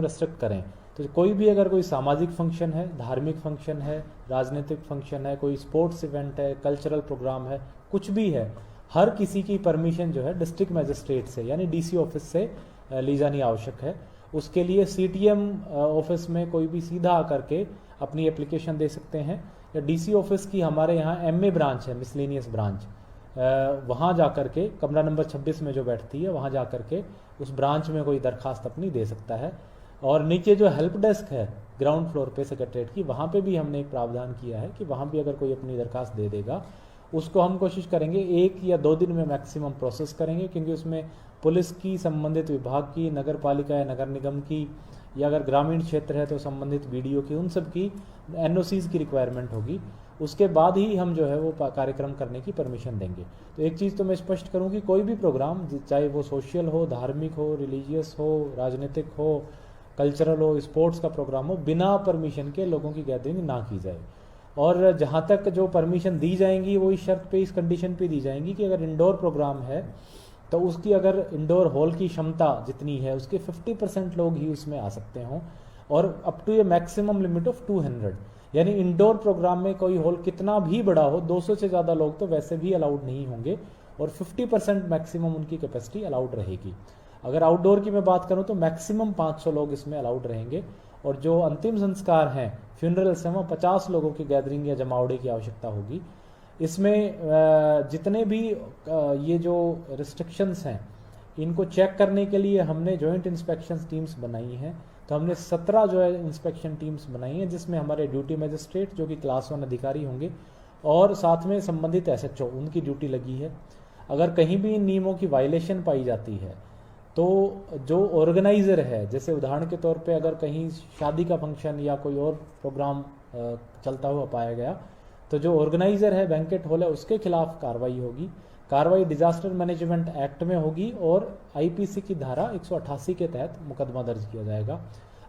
Restrict करें। तो कोई भी अगर कोई सामाजिक फंक्शन है, धार्मिक फंक्शन है, राजनीतिक फंक्शन है, कोई स्पोर्ट्स इवेंट है, कल्चरल प्रोग्राम है, कुछ भी है, हर किसी की परमिशन जो है डिस्ट्रिक्ट मजिस्ट्रेट से यानी डीसी ऑफिस से ली जानी आवश्यक है। उसके लिए सीटीएम ऑफिस में कोई भी सीधा आकर के अपनी एप्लीकेशन दे सकते हैं, या डीसी ऑफिस की हमारे यहाँ एमए ब्रांच है, मिसलेनियस ब्रांच, वहाँ जा कर के कमरा नंबर 26 में जो बैठती है वहाँ जा कर के उस ब्रांच में कोई दरखास्त अपनी दे सकता है। और नीचे जो हेल्प डेस्क है ग्राउंड फ्लोर पे सेक्रेटरीट की, वहाँ पे भी हमने एक प्रावधान किया है कि वहाँ भी अगर कोई अपनी दरखास्त दे देगा उसको हम कोशिश करेंगे 1 या 2 दिन में मैक्सिमम प्रोसेस करेंगे, क्योंकि उसमें पुलिस की, संबंधित विभाग की, नगर पालिका या नगर निगम की, या अगर ग्रामीण क्षेत्र है तो संबंधित बीडीओ की, उन सब की एनओसीज की रिक्वायरमेंट होगी। उसके बाद ही हम जो है वो कार्यक्रम करने की परमिशन देंगे। तो एक चीज़ तो मैं स्पष्ट करूं कि कोई भी प्रोग्राम, चाहे वो सोशल हो, धार्मिक हो, रिलीजियस हो, राजनीतिक हो, कल्चरल हो, स्पोर्ट्स का प्रोग्राम हो, बिना परमिशन के लोगों की गैदरिंग ना की जाए। और जहाँ तक जो परमिशन दी जाएंगी वो इस शर्त पे, इस कंडीशन पे दी जाएंगी कि अगर इंडोर प्रोग्राम है तो उसकी अगर इंडोर हॉल की क्षमता जितनी है उसके 50% लोग ही उसमें आ सकते हों, और up to a maximum limit of 200। यानी इंडोर प्रोग्राम में कोई हॉल कितना भी बड़ा हो, 200 से ज़्यादा लोग तो वैसे भी अलाउड नहीं होंगे, और 50% मैक्सिमम उनकी कैपेसिटी अलाउड रहेगी। अगर आउटडोर की मैं बात करूं तो मैक्सिमम 500 लोग इसमें अलाउड रहेंगे। और जो अंतिम संस्कार हैं, फ्यूनरल्स हैं, वहाँ 50 लोगों की गैदरिंग या जमावड़े की आवश्यकता होगी। इसमें जितने भी ये जो रिस्ट्रिक्शंस हैं इनको चेक करने के लिए हमने जॉइंट इंस्पेक्शन टीम्स बनाई हैं। तो हमने 17 जो है इंस्पेक्शन टीम्स बनाई हैं, जिसमें हमारे ड्यूटी मजिस्ट्रेट जो कि क्लास 1 अधिकारी होंगे, और साथ में संबंधित एसएचओ, उनकी ड्यूटी लगी है। अगर कहीं भी इन नियमों की वायलेशन पाई जाती है तो जो ऑर्गेनाइजर है, जैसे उदाहरण के तौर पे अगर कहीं शादी का फंक्शन या कोई और प्रोग्राम चलता हुआ पाया गया, तो जो ऑर्गेनाइजर है, बैंकेट हॉल है, उसके खिलाफ कार्रवाई होगी। कार्रवाई डिजास्टर मैनेजमेंट एक्ट में होगी और आईपीसी की धारा 188 के तहत मुकदमा दर्ज किया जाएगा।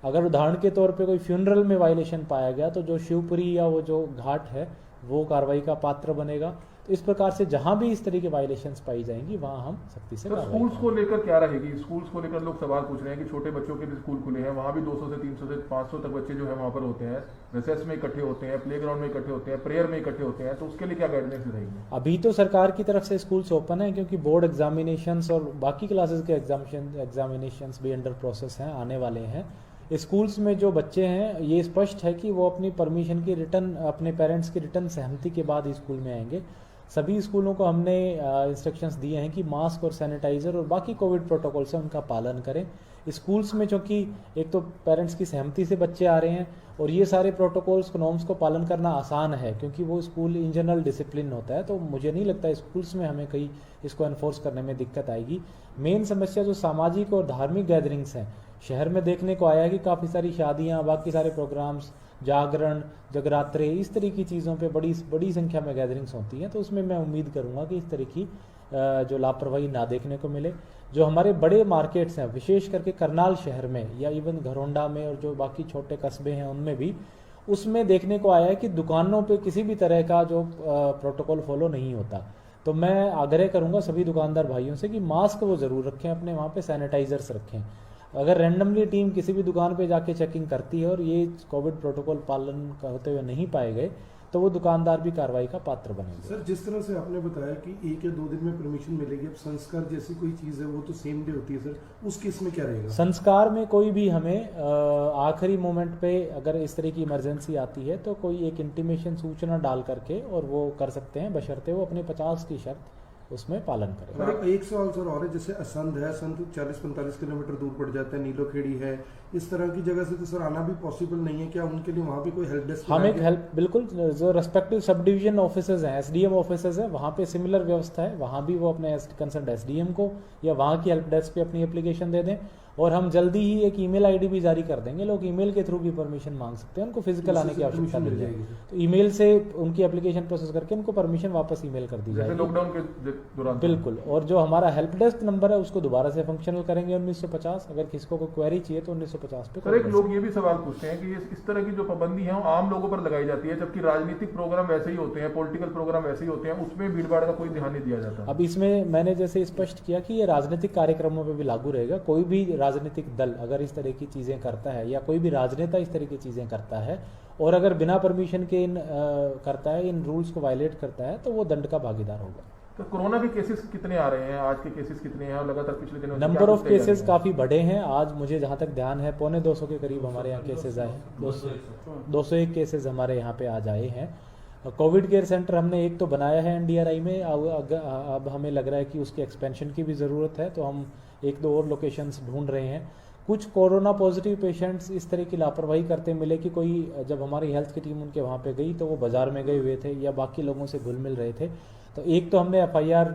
अगर उदाहरण के तौर पे कोई फ्यूनरल में वायलेशन पाया गया तो जो शिवपुरी या वो जो घाट है वो कार्रवाई का पात्र बनेगा। तो इस प्रकार से जहां भी इस तरह की वायलेशंस पाई जाएंगी वहां हम सख्ती से कार्रवाई स्कूल्स को लेकर क्या रहेगी? स्कूल्स को लेकर लोग सवाल पूछ रहे हैं कि छोटे बच्चों के भी स्कूल खुले हैं, वहां भी 200 से 300 से 500 तक बच्चे जो है वहां पर होते हैं, रिसेस में इकट्ठे होते हैं, प्लेग्राउंड में इकट्ठे होते हैं, प्रेयर में इकट्ठे होते हैं, तो उसके लिए क्या गाइडलाइंस रहेगी? अभी तो सरकार की तरफ से स्कूल्स ओपन है, क्योंकि बोर्ड एग्जामिनेशंस और बाकी क्लासेस के एग्जामिनेशंस भी अंडर प्रोसेस हैं, आने वाले हैं। स्कूल्स में जो बच्चे हैं ये स्पष्ट है कि वो अपनी परमिशन की रिटर्न, अपने पेरेंट्स की रिटर्न सहमति के बाद ही स्कूल में आएंगे। सभी स्कूलों को हमने इंस्ट्रक्शंस दिए हैं कि मास्क और सैनिटाइजर और बाकी कोविड प्रोटोकॉल से उनका पालन करें। स्कूल्स में चूँकि एक तो पेरेंट्स की सहमति से बच्चे आ रहे हैं और ये सारे प्रोटोकॉल्स नॉर्म्स को पालन करना आसान है, क्योंकि वो स्कूल इन जनरल डिसिप्लिन होता है, तो मुझे नहीं लगता स्कूल्स में हमें कहीं इसको एनफोर्स करने में दिक्कत आएगी। मेन समस्या जो सामाजिक और धार्मिक गैदरिंग्स हैं, शहर में देखने को आया है कि काफ़ी सारी शादियाँ, बाकी सारे प्रोग्राम्स, जागरण, जगरात्रे, इस तरह की चीज़ों पे बड़ी संख्या में गैदरिंग्स होती हैं। तो उसमें मैं उम्मीद करूँगा कि इस तरह की जो लापरवाही ना देखने को मिले। जो हमारे बड़े मार्केट्स हैं, विशेष करके करनाल शहर में या इवन घरोंडा में और जो बाकी छोटे कस्बे हैं उनमें भी, उसमें देखने को आया है कि दुकानों पे किसी भी तरह का जो प्रोटोकॉल फॉलो नहीं होता। तो मैं आग्रह करूँगा सभी दुकानदार भाइयों से कि मास्क वो ज़रूर रखें, अपने वहाँ पे सैनिटाइजर्स रखें। अगर रैंडमली टीम किसी भी दुकान पे जाके चेकिंग करती है और ये कोविड प्रोटोकॉल पालन होते हुए नहीं पाए गए तो वो दुकानदार भी कार्रवाई का पात्र बनेंगे। सर, जिस तरह से आपने बताया कि 1 या 2 दिन में परमिशन मिलेगी, अब संस्कार जैसी कोई चीज़ है वो तो सेम डे होती है सर, उस केस में क्या रहेगा? संस्कार में कोई भी हमें आखिरी मोमेंट पे अगर इस तरह की इमरजेंसी आती है तो कोई एक इंटीमेशन, सूचना डाल करके और वो कर सकते हैं, बशर्ते वो अपने 50 की शर्त उसमें पालन करें। सर, एक सवाल सर और है, जैसे असंध है, असंध 40-45 किलोमीटर दूर पड़ जाता है, नीलोखेड़ी है, इस तरह की जगह से तो सर आना भी पॉसिबल नहीं है क्या? उनके लिए वहाँ भी कोई हेल्प डेस्क? हम एक हेल्प, बिल्कुल, जो रेस्पेक्टिव सब डिवीजन ऑफिसर्स हैं, एसडीएम ऑफिसर्स हैं, वहाँ पे सिमिलर व्यवस्था है। वहाँ भी वो अपने कंसर्न एसडीएम को या वहाँ की हेल्प डेस्क पे अपनी एप्लीकेशन दे दें, और हम जल्दी ही एक ईमेल आईडी भी जारी कर देंगे। लोग ईमेल के थ्रू भी परमिशन मांग सकते हैं, उनको फिजिकल आने की आवश्यकता नहीं जाएगी। तो ईमेल से उनकी एप्लीकेशन प्रोसेस करके उनको परमिशन वापस ईमेल कर दी जाएगी, लॉकडाउन के दौरान। बिल्कुल। और जो हमारा हेल्प डेस्क नंबर है उसको दोबारा से फंक्शनल करेंगे 1950। अगर किसी को कोई क्वेरी चाहिए तो 1950 पे। सर, एक लोग ये भी सवाल पूछते हैं कि इस तरह की जो पाबंदी है वो आम लोगों पर लगाई जाती है, जबकि राजनीतिक प्रोग्राम वैसे ही होते हैं, पॉलिटिकल प्रोग्राम वैसे ही होते हैं, उसमें भीड़ भाड़ का कोई ध्यान नहीं दिया जाता। अब इसमें मैंने जैसे स्पष्ट किया कि ये राजनीतिक कार्यक्रमों पर भी लागू रहेगा। कोई भी राजनीतिक दल अगर इस तरह की चीज़ें करता है या कोई भी राजनेता इस तरह की चीज़ें करता है और अगर बिना परमिशन के करता है, इन रूल्स को वायलेट करता है, तो वो दंड का भागीदार होगा। तो कोरोना के केसेस कितने आ रहे हैं, आज के केसेस कितने हैं और लगातार पिछले दिनों से नंबर क्या ऑफ कुछ तय केसेस जारी है? काफ़ी बढ़े हैं। आज मुझे जहाँ तक ध्यान है 250 के करीब हमारे यहाँ केसेस आए हैं। 201 केसेस हमारे यहाँ पे आज आए हैं। कोविड केयर सेंटर हमने एक तो बनाया है NDRI में, अब हमें लग रहा है कि उसकी एक्सपेंशन की भी ज़रूरत है, तो हम 1-2 और लोकेशंस ढूंढ रहे हैं। कुछ कोरोना पॉजिटिव पेशेंट्स इस तरह की लापरवाही करते मिले कि कोई, जब हमारी हेल्थ की टीम उनके वहाँ पे गई तो वो बाज़ार में गए हुए थे या बाकी लोगों से घुल मिल रहे थे। तो एक तो हमने FIR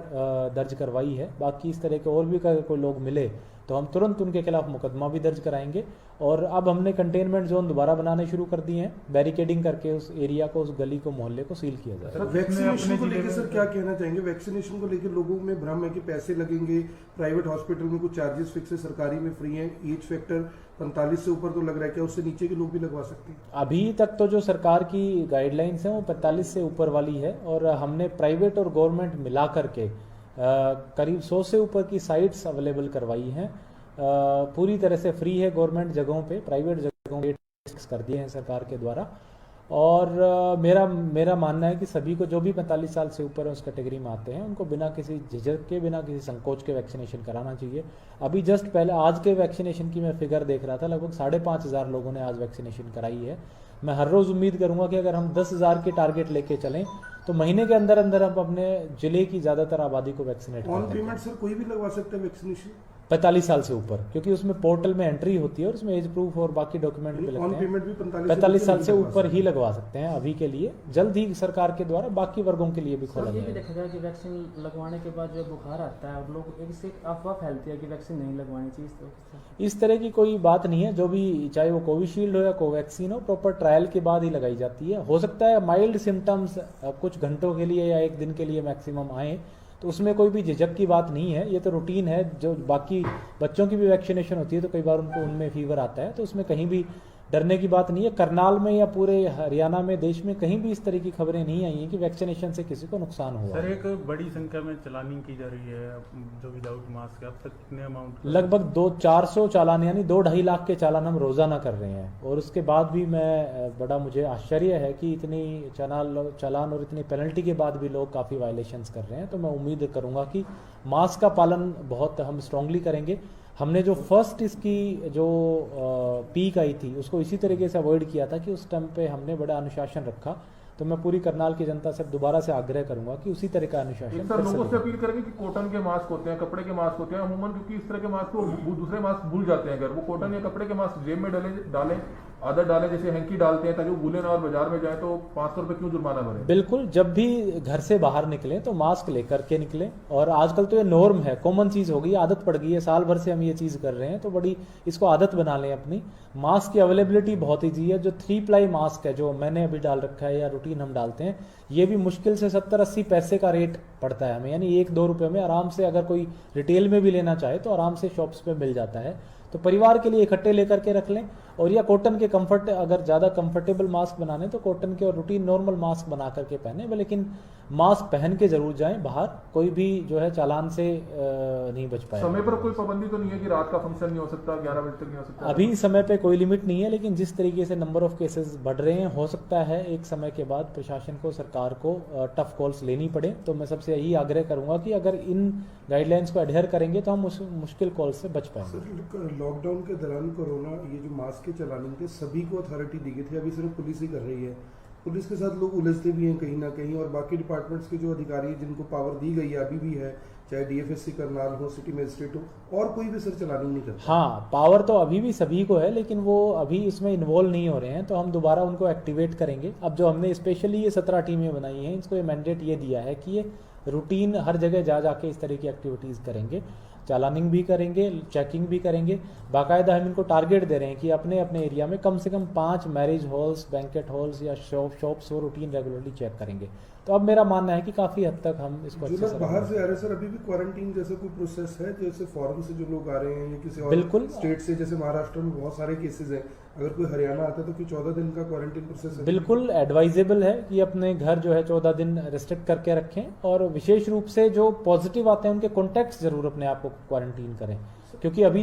दर्ज करवाई है, बाकी इस तरह के और भी कोई लोग मिले तो हम तुरंत उनके खिलाफ मुकदमा भी दर्ज कराएंगे। और अब हमने कंटेनमेंट जोन दोबारा बनाने शुरू कर दिए हैं, बैरिकेडिंग करके उस एरिया को, उस गली को, मोहल्ले को सील किया जाए। सर वैक्सीनेशन को लेकर सर क्या कहना चाहेंगे? वैक्सीनेशन को लेकर लोगों में भ्रम है कि पैसे लगेंगे, प्राइवेट हॉस्पिटल में कुछ चार्जेस फिक्स है, सरकारी में फ्री है, एज फैक्टर 45 से ऊपर तो लग रहा है, क्या उससे नीचे के लोग भी लगवा सकते हैं? अभी तक तो जो सरकार की गाइडलाइंस हैं वो 45 से ऊपर वाली है, और हमने प्राइवेट और गवर्नमेंट मिला करके करीब 100 से ऊपर की साइट्स अवेलेबल करवाई हैं। पूरी तरह से फ्री है गवर्नमेंट जगहों पे, प्राइवेट जगहों पे फिक्स कर दिए हैं सरकार के द्वारा। और मेरा मानना है कि सभी को, जो भी 45 साल से ऊपर उस कैटेगरी में आते हैं, उनको बिना किसी झिझक के, बिना किसी संकोच के वैक्सीनेशन कराना चाहिए। अभी जस्ट पहले आज के वैक्सीनेशन की मैं फिगर देख रहा था, लगभग 5,500 लोगों ने आज वैक्सीनेशन कराई है। मैं हर रोज़ उम्मीद करूंगा कि अगर हम 10,000 के टारगेट लेके चलें तो महीने के अंदर अंदर हम अपने जिले की ज़्यादातर आबादी को वैक्सीनेट ऑन कर दें। पेमेंट सर कोई भी लगवा सकता है वैक्सीनेशन? 45 साल से ऊपर, क्योंकि उसमें पोर्टल में एंट्री होती है और उसमें एज प्रूफ और बाकी डॉक्यूमेंट भी ऑन लगते हैं। पेमेंट भी 45 साल से ऊपर ही लगवा सकते हैं अभी के लिए। जल्द ही सरकार के द्वारा बाकी वर्गों के लिए भी खोला सर ये भी जाएगा। देखा गया कि वैक्सीन लगवाने के बाद जो बुखार आता है और लोग एक से एक अफवाह फैलती है कि वैक्सीन नहीं लगवानी चाहिए, तो इस तरह की कोई बात नहीं है। जो भी, चाहे वो कोविशील्ड हो या कोवैक्सीन हो, प्रॉपर ट्रायल के बाद ही लगाई जाती है। हो सकता है माइल्ड सिम्टम्स कुछ घंटों के लिए या एक दिन के लिए मैक्सिमम आए, तो उसमें कोई भी झिझक की बात नहीं है। ये तो रूटीन है, जो बाकी बच्चों की भी वैक्सीनेशन होती है तो कई बार उनको उनमें फीवर आता है, तो उसमें कहीं भी डरने की बात नहीं है। करनाल में या पूरे हरियाणा में, देश में कहीं भी इस तरह की खबरें नहीं आई हैं कि वैक्सीनेशन से किसी को नुकसान हुआ। सर एक बड़ी संख्या में चालानी की जा रही है जो विदाउट मास्क है, अब तक कितने अमाउंट? लगभग 400 चालान, यानी 2-2.5 लाख के चालान हम रोजाना कर रहे हैं। और उसके बाद भी बड़ा मुझे आश्चर्य है कि इतनी चालान और इतनी पेनल्टी के बाद भी लोग काफ़ी वायलेशंस कर रहे हैं। तो मैं उम्मीद करूंगा कि मास्क का पालन बहुत हम स्ट्रांगली करेंगे। हमने जो फर्स्ट इसकी जो पीक आई थी उसको इसी तरीके से अवॉइड किया था कि उस टाइम पे हमने बड़ा अनुशासन रखा। तो मैं पूरी करनाल की जनता से दोबारा से आग्रह करूंगा कि उसी तरह का अनुशासन सर लोगों से अपील करेंगे कि कॉटन के मास्क होते हैं, कपड़े के मास्क होते हैं अमूमन, क्योंकि इस तरह के मास्क को दूसरे मास्क भूल जाते हैं। अगर वो कॉटन या कपड़े के मास्क जेब में डालें, आदत डालें, जैसे हैंकी डालते हैं ताकि वो भूले ना और बाजार में जाए तो 500 रुपये क्यों जुर्माना भरे? बिल्कुल, जब भी घर से बाहर निकलें तो मास्क लेकर के निकलें। और आजकल तो ये नॉर्म है, कॉमन चीज़ हो गई, आदत पड़ गई है, साल भर से हम ये चीज़ कर रहे हैं, तो बड़ी इसको आदत बना लें अपनी। मास्क की अवेलेबिलिटी बहुत ईजी है। जो 3 प्लाई मास्क है जो मैंने अभी डाल रखा है या रूटीन हम डालते हैं, ये भी मुश्किल से 70-80 पैसे का रेट पड़ता है हमें, यानी 1-2 रुपये में आराम से, अगर कोई रिटेल में भी लेना चाहे तो आराम से शॉप्स पे मिल जाता है। तो परिवार के लिए इकट्ठे लेकर के रख लें। और या कॉटन के कंफर्ट, अगर ज़्यादा कंफर्टेबल मास्क बनाने तो कॉटन के और रूटीन नॉर्मल मास्क बना करके पहने, लेकिन मास्क पहन के जरूर जाएं बाहर। कोई भी जो है चालान से नहीं बच पाएगा। समय पर कोई पाबंदी तो नहीं है कि रात का फंक्शन नहीं हो सकता, 11 बजे तक नहीं हो सकता? अभी समय पे कोई लिमिट नहीं है, लेकिन जिस तरीके से नंबर ऑफ केसेस बढ़ रहे हैं, हो सकता है एक समय के बाद प्रशासन को, सरकार को टफ कॉल्स लेनी पड़े। तो मैं सबसे यही आग्रह करूंगा कि अगर इन गाइडलाइंस को अडेयर करेंगे तो हम उस मुश्किल कॉल से बच पाएंगे। सर लॉकडाउन के दौरान कोरोना, ये जो मास्क के चलाने थे सभी को अथॉरिटी दी गई थी, अभी सिर्फ पुलिस ही कर रही है। पुलिस के साथ लोग उलझते भी हैं कहीं ना कहीं, और बाकी डिपार्टमेंट्स के जो अधिकारी जिनको पावर दी गई है अभी भी है, चाहे DFSC करनाल हो, सिटी मजिस्ट्रेट हो, और कोई भी सर चलानी नहीं करता। हाँ, पावर तो अभी भी सभी को है, लेकिन वो अभी इसमें इन्वॉल्व नहीं हो रहे हैं, तो हम दोबारा उनको एक्टिवेट करेंगे। अब जो हमने स्पेशली ये 17 टीमें बनाई हैं, इसको ये मैंडेट ये दिया है कि ये रूटीन हर जगह जा जाके इस तरह की एक्टिविटीज़ करेंगे, चालानिंग भी करेंगे, चेकिंग भी करेंगे। बाकायदा हम इनको टारगेट दे रहे हैं कि अपने अपने एरिया में कम से कम 5 मैरिज हॉल्स, बैंकेट हॉल्स या शॉप्स वो रूटीन रेगुलरली चेक करेंगे। तो अब मेरा मानना है कि काफ़ी हद तक हम इसको जो अच्छे लोग से बाहर से आ रहे हैं सर, अभी भी क्वारंटीन जैसा कोई प्रोसेस है? जैसे फॉरेन से जो लोग आ रहे हैं या किसी और बिल्कुल। स्टेट से, जैसे महाराष्ट्र में बहुत सारे केसेस हैं, अगर कोई हरियाणा आता है तो कोई 14 दिन का क्वारंटीन प्रोसेस है? बिल्कुल एडवाइजेबल है कि अपने घर जो है 14 दिन रिस्ट्रिक्ट करके रखें, और विशेष रूप से जो पॉजिटिव आते हैं उनके कॉन्टैक्ट्स जरूर अपने आप को क्वारंटीन करें। क्योंकि अभी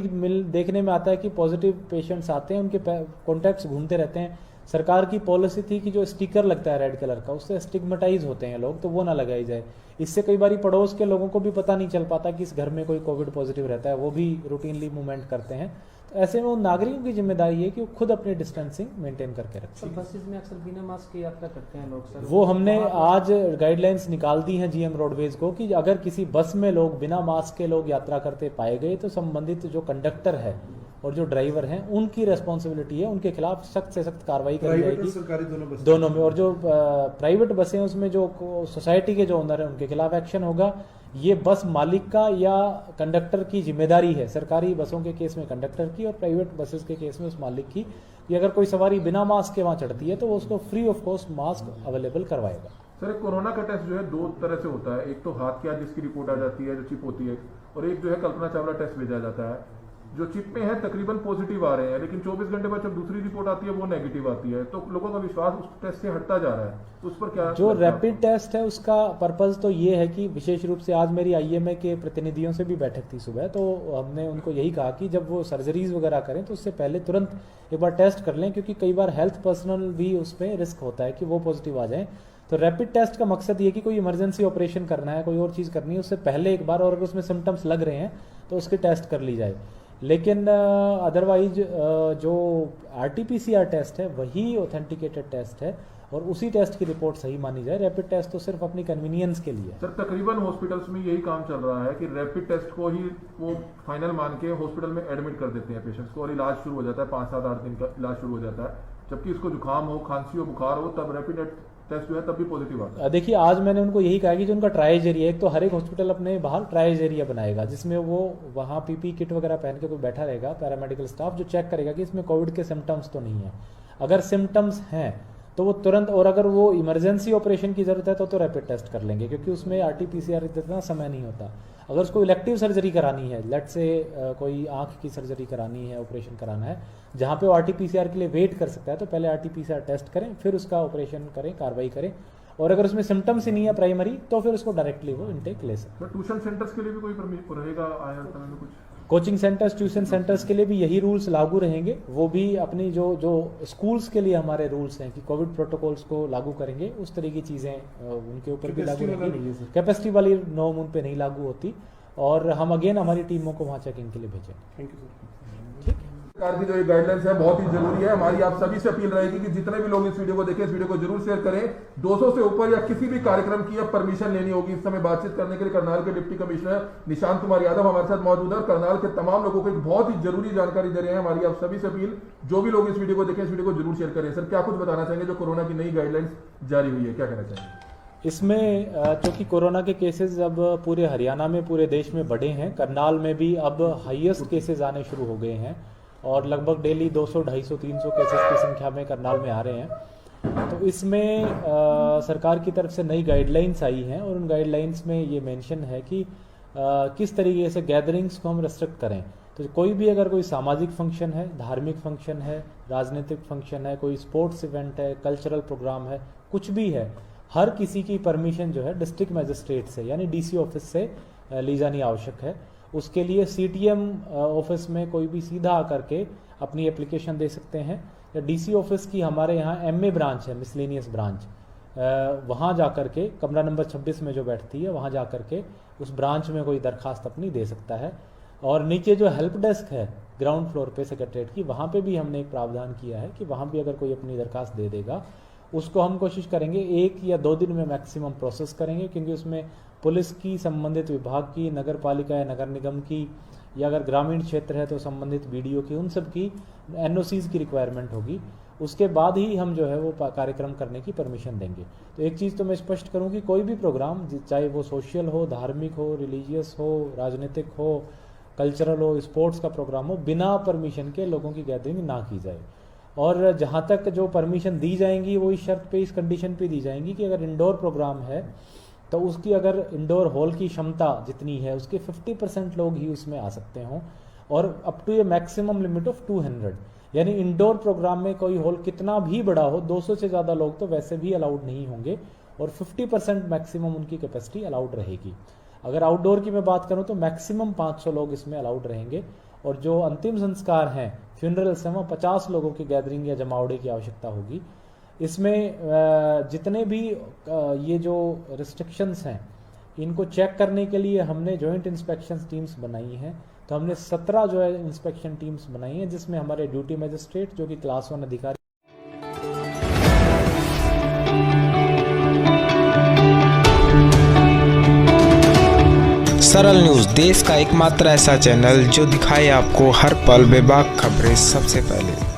देखने में आता है कि पॉजिटिव पेशेंट्स आते हैं, उनके कॉन्टैक्ट्स घूमते रहते हैं। सरकार की पॉलिसी थी कि जो स्टिकर लगता है रेड कलर का, उससे स्टिग्मेटाइज होते हैं लोग, तो वो ना लगाई जाए। इससे कई बार पड़ोस के लोगों को भी पता नहीं चल पाता कि इस घर में कोई कोविड पॉजिटिव रहता है, वो भी रूटीनली मूवमेंट करते हैं। तो ऐसे में उन नागरिकों की जिम्मेदारी है कि वो खुद अपनी डिस्टेंसिंग मेंटेन करके रखें। सर बसेस में अक्सर बिना मास्क के यात्रा करते हैं लोग सर, वो हमने आज गाइडलाइंस निकाल दी हैं जीएम रोडवेज को कि अगर किसी बस में लोग बिना मास्क के लोग यात्रा करते पाए गए तो संबंधित जो कंडक्टर है और जो ड्राइवर हैं उनकी रेस्पॉन्सिबिलिटी है, उनके खिलाफ सख्त से सख्त कार्रवाई करी प्राइवेट और जाएगी सरकारी दोनों में। और जो प्राइवेट बसें हैं उसमें जो सोसाइटी के जो ओनर हैं उनके खिलाफ एक्शन होगा। ये बस मालिक का या कंडक्टर की जिम्मेदारी है, सरकारी बसों के केस में कंडक्टर की और प्राइवेट बसेस के केस में उस मालिक की, कि अगर कोई सवारी बिना मास्क के वहाँ चढ़ती है तो वो उसको free of cost mask available करवाएगा। सर एक कोरोना का टेस्ट जो है दो तरह से होता है, एक तो हाथ के हाथ जिसकी रिपोर्ट आ जाती है जो चिप होती है, और एक जो है कल्पना चावला टेस्ट भेजा जाता है। जो चिप में है तकरीबन पॉजिटिव आ रहे हैं, लेकिन 24 घंटे बाद जब दूसरी रिपोर्ट आती है वो नेगेटिव आती है, तो लोगों का विश्वास उस टेस्ट से हटता जा रहा है। उस पर क्या जो रैपिड टेस्ट है उसका पर्पज तो ये है कि विशेष रूप से आज मेरी आईएमए के प्रतिनिधियों से भी बैठक थी सुबह, तो हमने उनको यही कहा कि जब वो सर्जरीज वगैरह करें तो उससे पहले तुरंत एक बार टेस्ट कर लें, क्योंकि कई बार हेल्थ पर्सनल भी उस पर रिस्क होता है कि वो पॉजिटिव आ जाए। तो रैपिड टेस्ट का मकसद ये कि कोई इमरजेंसी ऑपरेशन करना है, कोई और चीज़ करनी है, उससे पहले एक बार, और अगर उसमें सिम्टम्स लग रहे हैं तो उसके टेस्ट कर ली जाए। लेकिन अदरवाइज जो आरटीपीसीआर टेस्ट है वही ऑथेंटिकेटेड टेस्ट है और उसी टेस्ट की रिपोर्ट सही मानी जाए। रैपिड टेस्ट तो सिर्फ अपनी कन्वीनियंस के लिए। सर तकरीबन हॉस्पिटल्स में यही काम चल रहा है कि रैपिड टेस्ट को ही वो फाइनल मान के हॉस्पिटल में एडमिट कर देते हैं पेशेंट्स को, और इलाज शुरू हो जाता है, 5-7-8 दिन का इलाज शुरू हो जाता है। जबकि इसको जुकाम हो, खांसी हो, बुखार हो, तब रैपिड टेस्ट जो है तब भी पॉजिटिव आता है। देखिए आज मैंने उनको यही कहा कि जो उनका ट्रायज एरिया, एक तो हर एक हॉस्पिटल अपने बाहर ट्रायज एरिया बनाएगा जिसमें वो वहाँ पीपी किट वगैरह पहन के कोई बैठा रहेगा, पैरामेडिकल स्टाफ, जो चेक करेगा कि इसमें कोविड के सिम्टम्स तो नहीं है। अगर सिम्टम्स हैं तो वो तुरंत, और अगर वो इमरजेंसी ऑपरेशन की जरूरत है तो रैपिड टेस्ट कर लेंगे, क्योंकि उसमें आरटीपीसीआर इतना समय नहीं होता। अगर उसको इलेक्टिव सर्जरी करानी है, लेट से कोई आंख की सर्जरी करानी है, ऑपरेशन कराना है, जहाँ पे वो आरटीपीसीआर के लिए वेट कर सकता है, तो पहले आरटीपीसीआर टेस्ट करें, फिर उसका ऑपरेशन करें, कार्रवाई करें। और अगर उसमें सिम्टम्स ही नहीं है प्राइमरी, तो फिर उसको डायरेक्टली वो इनटेक ले सकते हैं। ट्यूशन सेंटर्स के लिए भी कोई रहेगा आया समय में कुछ? कोचिंग सेंटर्स, ट्यूशन सेंटर्स के लिए भी यही रूल्स लागू रहेंगे। वो भी अपनी जो स्कूल्स के लिए हमारे रूल्स हैं कि कोविड प्रोटोकॉल्स को लागू करेंगे, उस तरह की चीज़ें उनके ऊपर भी लागू रहेंगी। कैपेसिटी वाली नॉर्म उन पे नहीं लागू होती। और हम अगेन हमारी टीमों को वहाँ चेकिंग के लिए भेजें। Thank you sir. सरकार की जो ये गाइडलाइंस है बहुत ही जरूरी है। हमारी आप सभी से अपील रहेगी कि जितने भी लोग इस वीडियो को देखें, इस वीडियो को जरूर शेयर करें। 200 से ऊपर या किसी भी कार्यक्रम की अब परमिशन लेनी होगी। इस समय बातचीत करने के लिए करनाल के डिप्टी कमिश्नर निशांत कुमार यादव हमारे साथ मौजूद है। करनाल के तमाम लोगों को एक बहुत ही जरूरी जानकारी दे रहे हैं। हमारी आप सभी से अपील, जो भी लोग इस वीडियो को देखें, इस वीडियो को जरूर शेयर करें। सर क्या कुछ बताना चाहेंगे जो कोरोना की नई गाइडलाइंस जारी हुई है, क्या कहना चाहेंगे? इसमें चूंकि कोरोना के केसेस अब पूरे हरियाणा में, पूरे देश में बढ़े हैं, करनाल में भी अब हाईएस्ट केसेस आने शुरू हो गए हैं और लगभग डेली 200, 250, 300 केसेस की संख्या में करनाल में आ रहे हैं। तो इसमें सरकार की तरफ से नई गाइडलाइंस आई हैं और उन गाइडलाइंस में ये मेंशन है कि किस तरीके से गैदरिंग्स को हम रेस्ट्रिक्ट करें। तो कोई भी अगर कोई सामाजिक फंक्शन है, धार्मिक फंक्शन है, राजनीतिक फंक्शन है, कोई स्पोर्ट्स इवेंट है, कल्चरल प्रोग्राम है, कुछ भी है, हर किसी की परमिशन जो है डिस्ट्रिक्ट मजिस्ट्रेट से यानी डीसी ऑफिस से ली जानी आवश्यक है। उसके लिए सीटीएम ऑफिस में कोई भी सीधा आकर के अपनी एप्लीकेशन दे सकते हैं, या डीसी ऑफिस की हमारे यहाँ एमए ब्रांच है, मिसलेनियस ब्रांच, वहाँ जा कर के कमरा नंबर 26 में जो बैठती है, वहाँ जा कर के उस ब्रांच में कोई दरखास्त अपनी दे सकता है। और नीचे जो हेल्प डेस्क है ग्राउंड फ्लोर पे सेक्रेटरीट की, वहाँ पे भी हमने एक प्रावधान किया है कि वहाँ भी अगर कोई अपनी दरखास्त दे देगा, उसको हम कोशिश करेंगे 1 या 2 दिन में मैक्सिमम प्रोसेस करेंगे, क्योंकि उसमें पुलिस की, संबंधित विभाग की, नगर पालिका या नगर निगम की, या अगर ग्रामीण क्षेत्र है तो संबंधित बीडीओ की, उन सब की एनओसीज की रिक्वायरमेंट होगी। उसके बाद ही हम जो है वो कार्यक्रम करने की परमिशन देंगे। तो एक चीज़ तो मैं स्पष्ट करूं कि कोई भी प्रोग्राम, चाहे वो सोशल हो, धार्मिक हो, रिलीजियस हो, राजनीतिक हो, कल्चरल हो, स्पोर्ट्स का प्रोग्राम हो, बिना परमिशन के लोगों की गैदरिंग ना की जाए। और जहाँ तक जो परमिशन दी जाएंगी वो इस शर्त पे, इस कंडीशन पे दी जाएंगी कि अगर इंडोर प्रोग्राम है तो उसकी, अगर इंडोर हॉल की क्षमता जितनी है उसके 50% लोग ही उसमें आ सकते हों, और up to a maximum limit of 200। यानी इंडोर प्रोग्राम में कोई हॉल कितना भी बड़ा हो, 200 से ज़्यादा लोग तो वैसे भी अलाउड नहीं होंगे, और 50% मैक्सिमम उनकी कैपेसिटी अलाउड रहेगी। अगर आउटडोर की मैं बात करूं तो मैक्सिमम 500 लोग इसमें अलाउड रहेंगे, और जो अंतिम संस्कार हैं, फ्यूनरल्स हैं, वहाँ 50 लोगों की गैदरिंग या जमावड़े की आवश्यकता होगी। इसमें जितने भी ये जो रिस्ट्रिक्शंस हैं इनको चेक करने के लिए हमने जॉइंट इंस्पेक्शन टीम्स बनाई हैं। तो हमने 17 जो है इंस्पेक्शन टीम्स बनाई हैं, जिसमें हमारे ड्यूटी मजिस्ट्रेट जो कि क्लास 1 अधिकारी। सरल न्यूज़, देश का एकमात्र ऐसा चैनल जो दिखाए आपको हर पल बेबाक खबरें सबसे पहले।